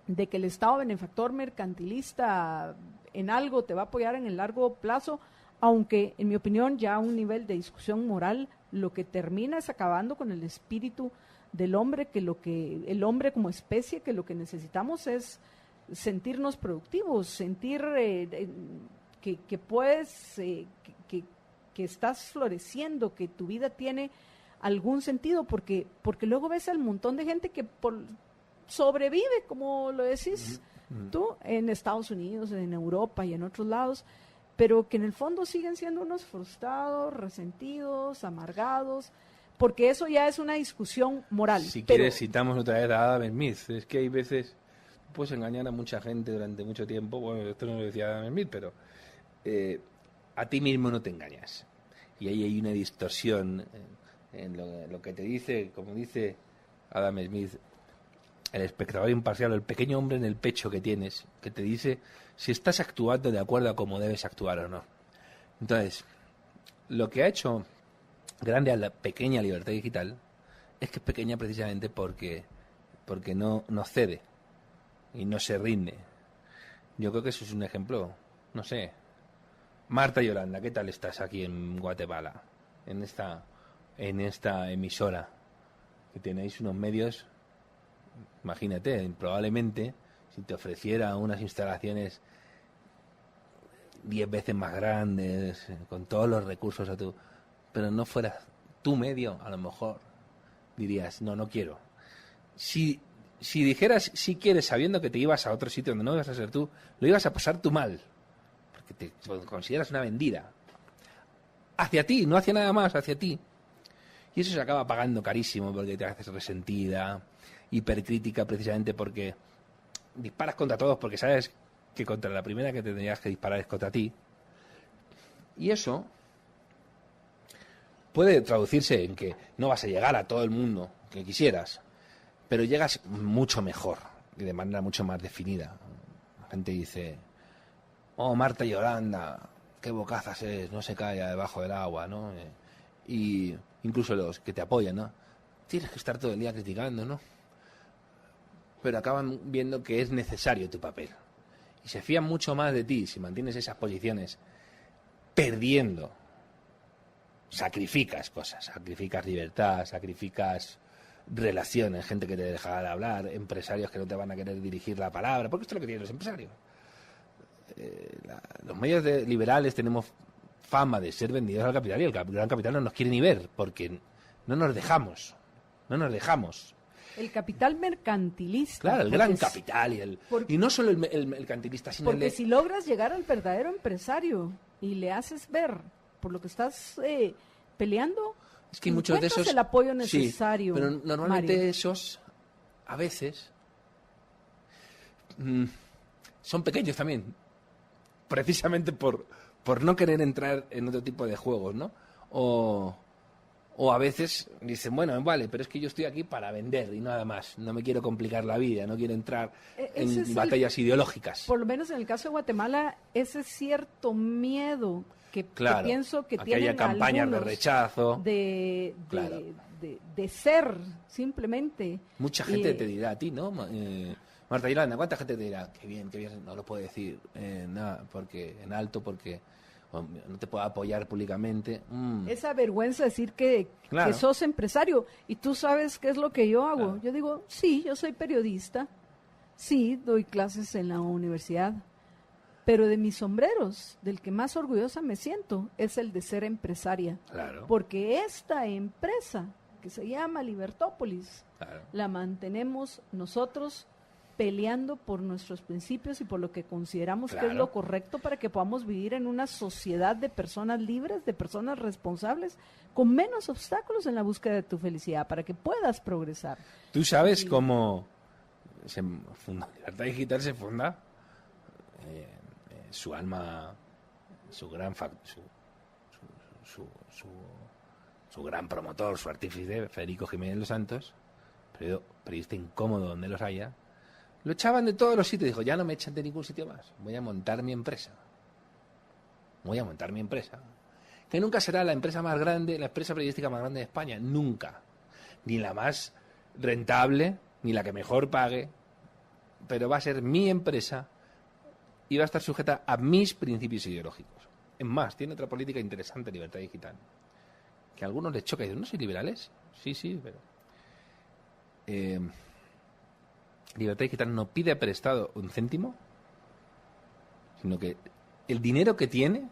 B: de que el Estado benefactor mercantilista en algo te va a apoyar en el largo plazo, aunque en mi opinión ya a un nivel de discusión moral lo que termina es acabando con el espíritu del hombre, el hombre como especie, que lo que necesitamos es sentirnos productivos, sentir que puedes, que estás floreciendo, que tu vida tiene algún sentido, porque luego ves al montón de gente que sobrevive, como lo decís tú, en Estados Unidos, en Europa y en otros lados, pero que en el fondo siguen siendo unos frustrados, resentidos, amargados, porque eso ya es una discusión moral.
C: Si quieres, citamos otra vez a Adam Smith. Es que hay veces puedes engañar a mucha gente durante mucho tiempo. Bueno, esto no lo decía Adam Smith, pero a ti mismo no te engañas. Y ahí hay una distorsión en lo que te dice, como dice Adam Smith, el espectador imparcial, el pequeño hombre en el pecho que tienes, que te dice si estás actuando de acuerdo a cómo debes actuar o no. Entonces, lo que ha hecho grande a la pequeña Libertad Digital es que es pequeña precisamente porque no cede y no se rinde. Yo creo que eso es un ejemplo, no sé. Marta y Yolanda, ¿qué tal estás aquí en Guatemala? En esta emisora, que tenéis unos medios, imagínate, probablemente si te ofreciera unas instalaciones 10 veces más grandes, con todos los recursos pero no fuera tu medio, a lo mejor dirías, no quiero. Si dijeras si quieres, sabiendo que te ibas a otro sitio donde no ibas a ser tú, lo ibas a pasar tú mal, porque te consideras una vendida hacia ti, no hacia nada más, hacia ti. Y eso se acaba pagando carísimo, porque te haces resentida, hipercrítica, precisamente porque disparas contra todos, porque sabes que contra la primera que tendrías que disparar es contra ti. Y eso puede traducirse en que no vas a llegar a todo el mundo que quisieras, pero llegas mucho mejor y de manera mucho más definida. La gente dice, oh, Marta y Yolanda, qué bocazas es, no se cae debajo del agua, ¿no? Y incluso los que te apoyan, ¿no? Tienes que estar todo el día criticando, ¿no? Pero acaban viendo que es necesario tu papel. Y se fían mucho más de ti si mantienes esas posiciones perdiendo. Sacrificas cosas, sacrificas libertad, sacrificas relaciones, gente que te dejará de hablar, empresarios que no te van a querer dirigir la palabra, porque esto es lo que tienen los empresarios. Los medios liberales tenemos fama de ser vendidos al capital, y el gran capital no nos quiere ni ver, porque no nos dejamos. El
B: capital mercantilista.
C: Claro, el gran capital y no solo el mercantilista, sino
B: porque si logras llegar al verdadero empresario y le haces ver por lo que estás peleando,
C: es que muchos de esos
B: el apoyo necesario.
C: Sí, pero normalmente
B: Mario,
C: esos a veces son pequeños también, precisamente por no querer entrar en otro tipo de juegos, ¿no? O O a veces dicen, bueno, vale, pero es que yo estoy aquí para vender y nada más. No me quiero complicar la vida, no quiero entrar en batallas ideológicas.
B: Por lo menos en el caso de Guatemala, ese cierto miedo que pienso que
C: tienen haya campañas de rechazo.
B: De ser, simplemente.
C: Mucha gente te dirá a ti, ¿no? Marta Yolanda, ¿cuánta gente te dirá? Qué bien, no lo puedo decir nada, porque en alto, porque no te puedo apoyar públicamente.
B: Esa vergüenza de decir que sos empresario y tú sabes qué es lo que yo hago. Claro. Yo digo, sí, yo soy periodista, sí, doy clases en la universidad, pero de mis sombreros, del que más orgullosa me siento, es el de ser empresaria.
C: Claro.
B: Porque esta empresa, que se llama Libertópolis, la mantenemos nosotros peleando por nuestros principios y por lo que consideramos que es lo correcto para que podamos vivir en una sociedad de personas libres, de personas responsables, con menos obstáculos en la búsqueda de tu felicidad, para que puedas progresar.
C: ¿Tú sabes cómo se funda Libertad Digital? Se funda su alma, su gran su gran promotor, su artífice, Federico Jiménez Los Santos, periodista incómodo donde los haya. Lo echaban de todos los sitios. Dijo, ya no me echan de ningún sitio más. Voy a montar mi empresa. Que nunca será la empresa más grande, la empresa periodística más grande de España. Nunca. Ni la más rentable, ni la que mejor pague. Pero va a ser mi empresa y va a estar sujeta a mis principios ideológicos. Es más, tiene otra política interesante, Libertad Digital. Que a algunos les choca y dicen, ¿no soy liberales? Sí, pero... Libertad Digital no pide prestado un céntimo, sino que el dinero que tiene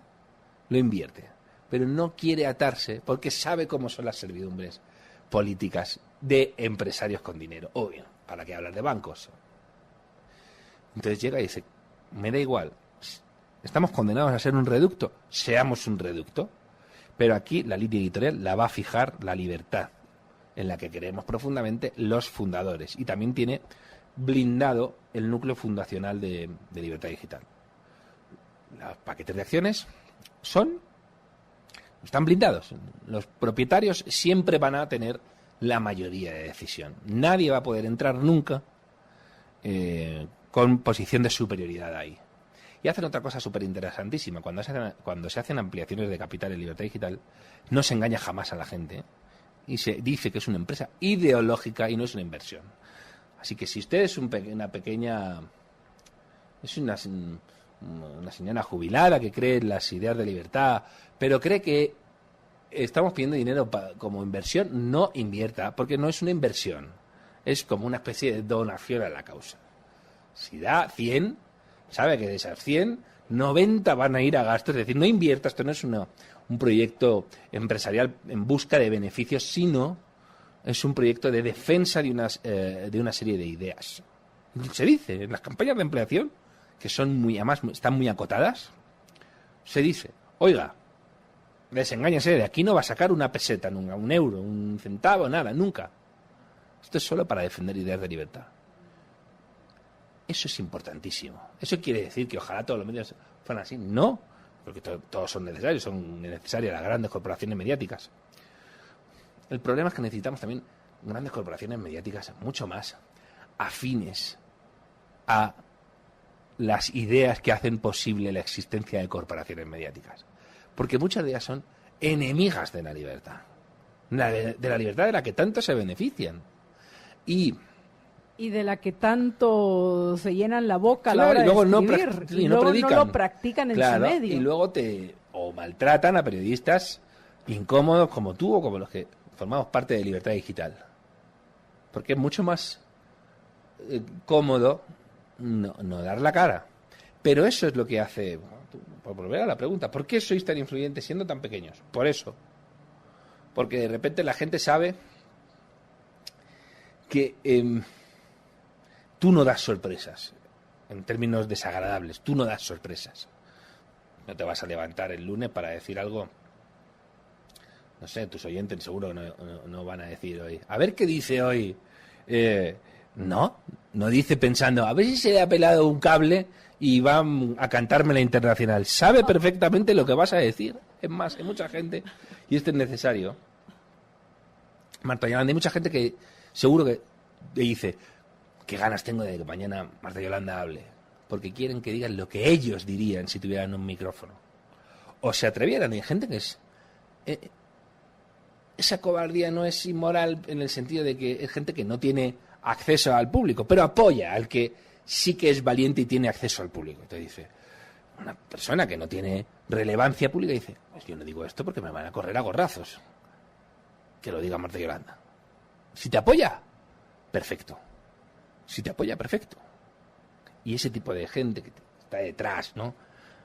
C: lo invierte, pero no quiere atarse porque sabe cómo son las servidumbres políticas de empresarios con dinero. Obvio, ¿para qué hablar de bancos? Entonces llega y dice, me da igual, estamos condenados a ser un reducto, seamos un reducto, pero aquí la línea editorial la va a fijar la libertad, en la que creemos profundamente los fundadores, y también tiene blindado el núcleo fundacional de Libertad Digital. Los paquetes de acciones están blindados. Los propietarios siempre van a tener la mayoría de decisión. Nadie va a poder entrar nunca con posición de superioridad ahí. Y hacen otra cosa súper interesantísima. Cuando se hacen ampliaciones de capital en Libertad Digital, no se engaña jamás a la gente, y se dice que es una empresa ideológica y no es una inversión. Así que si usted es una pequeña... es una señora jubilada que cree en las ideas de libertad, pero cree que estamos pidiendo dinero como inversión, no invierta, porque no es una inversión. Es como una especie de donación a la causa. Si da 100, sabe que de esas 100, 90 van a ir a gastos. Es decir, no invierta, esto no es un proyecto empresarial en busca de beneficios, sino... es un proyecto de defensa de una serie de ideas. Se dice en las campañas de ampliación, que son además están muy acotadas, se dice, oiga, desengáñese, de aquí no va a sacar una peseta nunca, un euro, un centavo, nada, nunca. Esto es solo para defender ideas de libertad. Eso es importantísimo. ¿Eso quiere decir que ojalá todos los medios fueran así? No, porque todos son necesarias las grandes corporaciones mediáticas. El problema es que necesitamos también grandes corporaciones mediáticas mucho más afines a las ideas que hacen posible la existencia de corporaciones mediáticas. Porque muchas de ellas son enemigas de la libertad. De la libertad de la que tanto se benefician. Y
B: de la que tanto se llenan la boca a la hora de escribir. Y luego no lo practican en su medio.
C: Y luego maltratan a periodistas incómodos como tú o como los que formamos parte de Libertad Digital. Porque es mucho más cómodo no dar la cara. Pero eso es lo que hace... Por volver a la pregunta, ¿por qué sois tan influyentes siendo tan pequeños? Por eso. Porque de repente la gente sabe que tú no das sorpresas. En términos desagradables, tú no das sorpresas. No te vas a levantar el lunes para decir algo... No sé, tus oyentes seguro no van a decir hoy. A ver qué dice hoy. No dice pensando, a ver si se le ha pelado un cable y va a cantarme la internacional. Sabe perfectamente lo que vas a decir. Es más, hay mucha gente, y esto es necesario, Marta Yolanda. Hay mucha gente que seguro que dice, qué ganas tengo de que mañana Marta Yolanda hable, porque quieren que digan lo que ellos dirían si tuvieran un micrófono. O se atrevieran. Hay gente que es... esa cobardía no es inmoral en el sentido de que es gente que no tiene acceso al público, pero apoya al que sí que es valiente y tiene acceso al público. Te dice, una persona que no tiene relevancia pública dice, pues yo no digo esto porque me van a correr a gorrazos. Que lo diga Marta Yolanda. Si te apoya, perfecto. Si te apoya, perfecto. Y ese tipo de gente que está detrás, ¿no?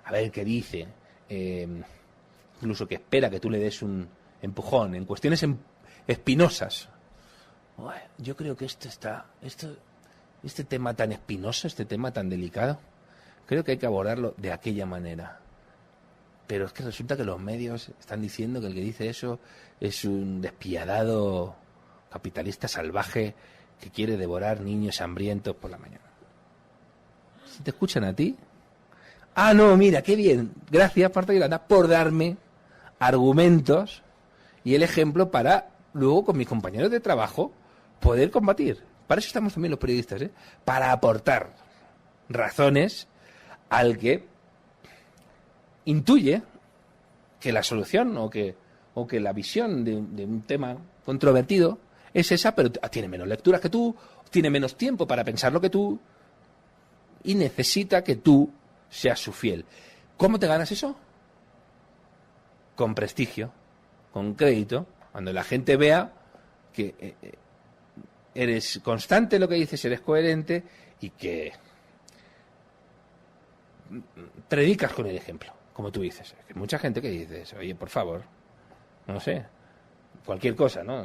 C: A ver qué dice, incluso que espera que tú le des un empujón en cuestiones espinosas. Yo creo que este tema tan espinoso, este tema tan delicado, creo que hay que abordarlo de aquella manera. Pero es que resulta que los medios están diciendo que el que dice eso es un despiadado capitalista salvaje que quiere devorar niños hambrientos por la mañana. ¿Si te escuchan a ti? Ah, no, mira, qué bien. Gracias, Marta Yolanda, por darme argumentos y el ejemplo para luego con mis compañeros de trabajo poder combatir. Para eso estamos también los periodistas, ¿eh? Para aportar razones al que intuye que la solución o que la visión de un tema controvertido es esa, pero tiene menos lecturas que tú, tiene menos tiempo para pensarlo que tú y necesita que tú seas su fiel. ¿Cómo te ganas eso? Con prestigio, con crédito, cuando la gente vea que eres constante en lo que dices, eres coherente y que predicas con el ejemplo, como tú dices. Hay mucha gente que dices, oye, por favor, no sé, cualquier cosa, ¿no?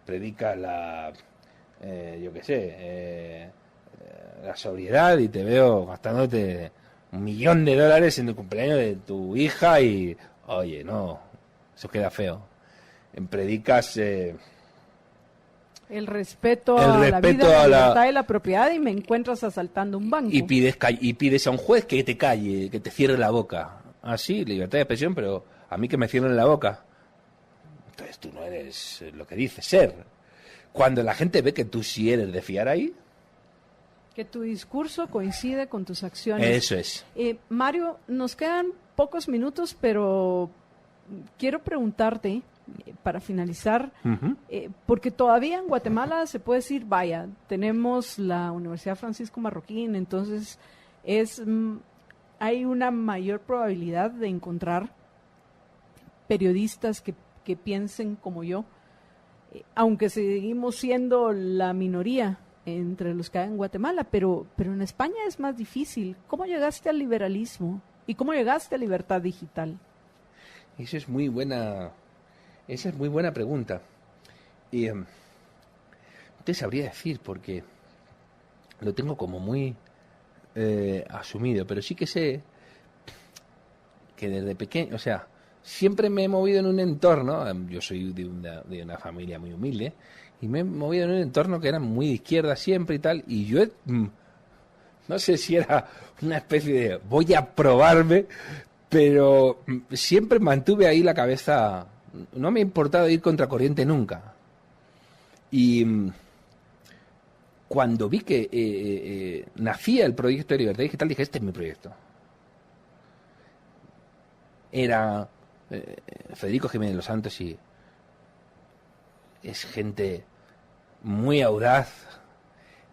C: Predica la, yo qué sé, la sobriedad y te veo gastándote $1.000.000 en el cumpleaños de tu hija y, oye, no, eso queda feo. Predicas...
B: el respeto a la vida, la libertad y la propiedad y me encuentras asaltando un banco.
C: Y pides a un juez que te calle, que te cierre la boca. Ah, sí, libertad de expresión, pero a mí que me cierren la boca. Entonces tú no eres lo que dices ser. Cuando la gente ve que tú sí eres de fiar ahí...
B: Que tu discurso coincide con tus acciones.
C: Eso es.
B: Mario, nos quedan pocos minutos, pero quiero preguntarte... para finalizar, porque todavía en Guatemala se puede decir, vaya, tenemos la Universidad Francisco Marroquín, entonces hay una mayor probabilidad de encontrar periodistas que piensen como yo, aunque seguimos siendo la minoría entre los que hay en Guatemala, pero en España es más difícil. ¿Cómo llegaste al liberalismo? ¿Y cómo llegaste a libertad digital?
C: Esa es muy buena pregunta. Y no te sabría decir porque lo tengo como muy asumido, pero sí que sé que desde pequeño, o sea, siempre me he movido en un entorno, yo soy de una familia muy humilde, y me he movido en un entorno que era muy de izquierda siempre y tal, y yo no sé si era una especie de voy a probarme, pero siempre mantuve ahí la cabeza. No me ha importado ir contracorriente nunca. Y cuando vi que nacía el proyecto de Libertad Digital, dije, este es mi proyecto. Era Federico Jiménez Los Santos y es gente muy audaz,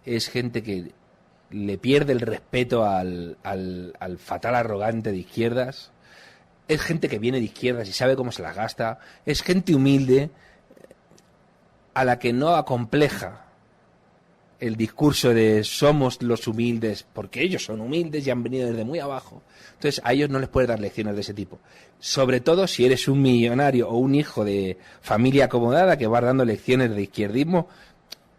C: es gente que le pierde el respeto al fatal arrogante de izquierdas. Es gente que viene de izquierdas y sabe cómo se las gasta. Es gente humilde a la que no acompleja el discurso de somos los humildes, porque ellos son humildes y han venido desde muy abajo. Entonces a ellos no les puedes dar lecciones de ese tipo. Sobre todo si eres un millonario o un hijo de familia acomodada que vas dando lecciones de izquierdismo,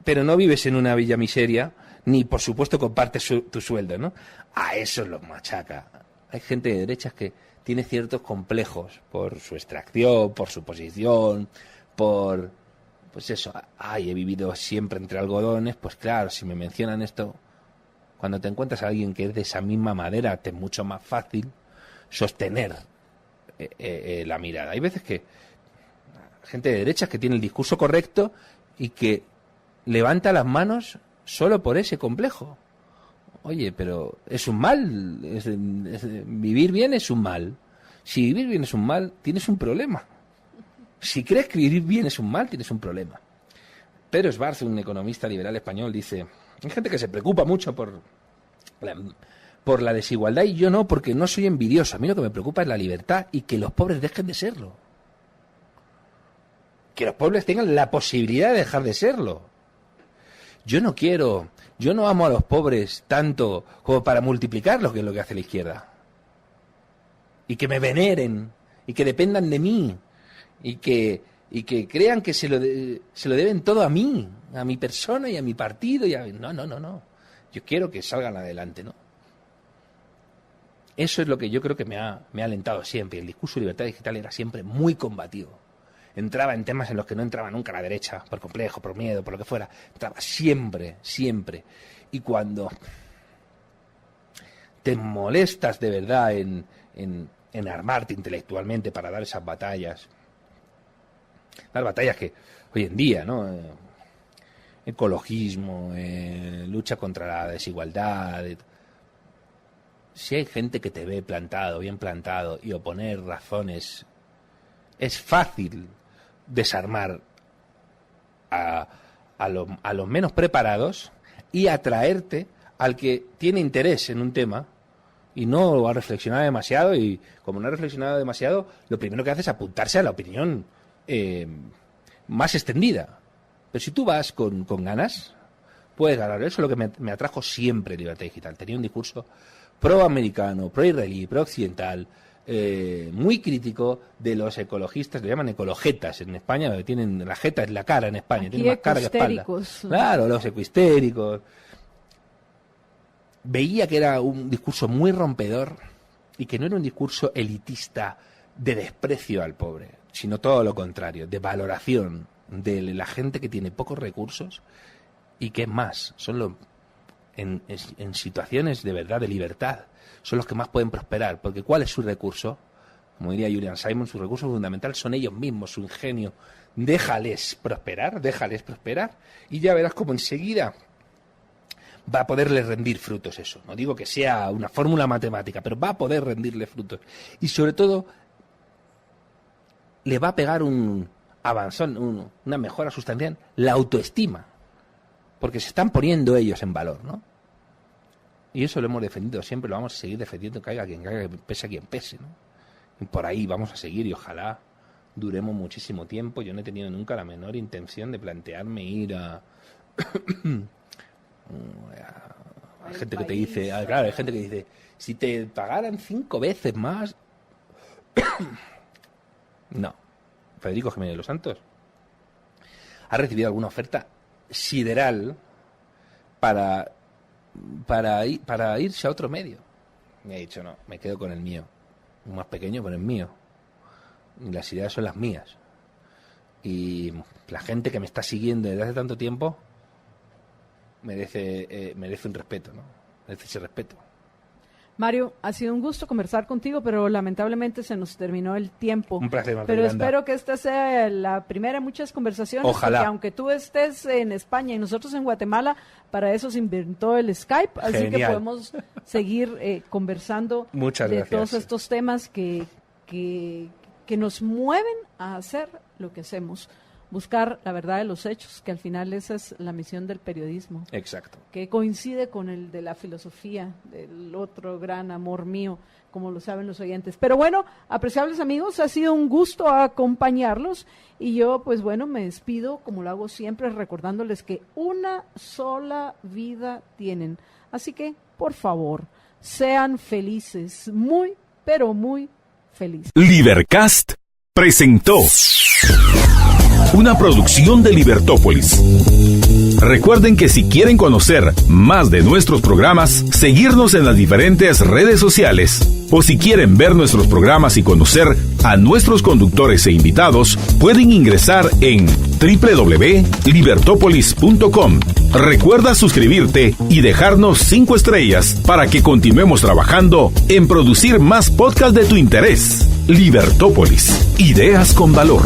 C: pero no vives en una villa miseria, ni por supuesto compartes tu sueldo, ¿no? A esos los machaca. Hay gente de derechas que tiene ciertos complejos por su extracción, por su posición, por... Pues eso, ay, he vivido siempre entre algodones, pues claro, si me mencionan esto, cuando te encuentras a alguien que es de esa misma madera, te es mucho más fácil sostener la mirada. Hay veces que gente de derechas que tiene el discurso correcto y que levanta las manos solo por ese complejo. Oye, pero es un mal, vivir bien es un mal. Si vivir bien es un mal, tienes un problema. Si crees que vivir bien es un mal, tienes un problema. Pedro Esbarz, un economista liberal español, dice: hay gente que se preocupa mucho por la desigualdad y yo no, porque no soy envidioso. A mí lo que me preocupa es la libertad y que los pobres dejen de serlo. Que los pobres tengan la posibilidad de dejar de serlo. Yo no amo a los pobres tanto como para multiplicarlos, que es lo que hace la izquierda. Y que me veneren, y que dependan de mí, y que crean que se lo deben todo a mí, a mi persona y a mi partido. No. Yo quiero que salgan adelante, ¿no? Eso es lo que yo creo que me ha alentado siempre. El discurso de libertad digital era siempre muy combativo. Entraba en temas en los que no entraba nunca la derecha, por complejo, por miedo, por lo que fuera. Entraba siempre. Y cuando te molestas de verdad en armarte intelectualmente para dar esas batallas, las batallas que hoy en día, ¿no? Ecologismo, lucha contra la desigualdad. Si hay gente que te ve plantado, bien plantado, y oponer razones, es fácil desarmar a los menos preparados y atraerte al que tiene interés en un tema y no ha reflexionado demasiado, y como no ha reflexionado demasiado, lo primero que hace es apuntarse a la opinión más extendida. Pero si tú vas con ganas, puedes ganar. Eso es lo que me atrajo siempre Libertad Digital. Tenía un discurso pro-americano, pro-israelí, pro-occidental, muy crítico de los ecologistas, le llaman ecologetas en España, tienen la jeta es la cara en España, tienen más cara que espalda. Claro, los ecohistéricos. Veía que era un discurso muy rompedor y que no era un discurso elitista de desprecio al pobre, sino todo lo contrario, de valoración de la gente que tiene pocos recursos y que es más, son en situaciones de verdad de libertad, son los que más pueden prosperar, porque ¿cuál es su recurso? Como diría Julian Simon, su recurso fundamental son ellos mismos, su ingenio. Déjales prosperar, y ya verás cómo enseguida va a poderle rendir frutos eso. No digo que sea una fórmula matemática, pero va a poder rendirle frutos. Y sobre todo, le va a pegar un avanzón, una mejora sustancial, la autoestima. Porque se están poniendo ellos en valor, ¿no? Y eso lo hemos defendido siempre, lo vamos a seguir defendiendo, caiga quien caiga, pese a quien pese, ¿no? Y por ahí vamos a seguir y ojalá duremos muchísimo tiempo. Yo no he tenido nunca la menor intención de plantearme ir a gente que te dice, claro, hay gente que dice, si te pagaran 5 veces más. No. Federico Jiménez de los Santos ha recibido alguna oferta sideral para irse a otro medio. Me ha dicho, no, me quedo con el mío. Más pequeño, pero el mío. Y las ideas son las mías. Y la gente que me está siguiendo desde hace tanto tiempo merece un respeto, ¿no? Merece ese respeto.
B: Mario, ha sido un gusto conversar contigo, pero lamentablemente se nos terminó el tiempo.
C: Un placer, Marta
B: Pero
C: Miranda.
B: espero que esta sea la primera de muchas conversaciones.
C: Ojalá.
B: Porque aunque tú estés en España y nosotros en Guatemala, para eso se inventó el Skype. Así
C: Genial.
B: que podemos seguir conversando
C: Muchas
B: de
C: gracias.
B: todos estos temas que nos mueven a hacer lo que hacemos. Buscar la verdad de los hechos, que al final esa es la misión del periodismo.
C: Exacto.
B: Que coincide con el de la filosofía, del otro gran amor mío, como lo saben los oyentes. Pero bueno, apreciables amigos, ha sido un gusto acompañarlos y yo, pues bueno, me despido, como lo hago siempre, recordándoles que una sola vida tienen. Así que, por favor, sean felices, muy, pero muy felices.
A: Libercast presentó una producción de Libertópolis. Recuerden que si quieren conocer más de nuestros programas, seguirnos en las diferentes redes sociales, o si quieren ver nuestros programas y conocer a nuestros conductores e invitados, pueden ingresar en www.libertopolis.com. Recuerda suscribirte y dejarnos 5 estrellas para que continuemos trabajando en producir más podcasts de tu interés. Libertópolis, ideas con valor.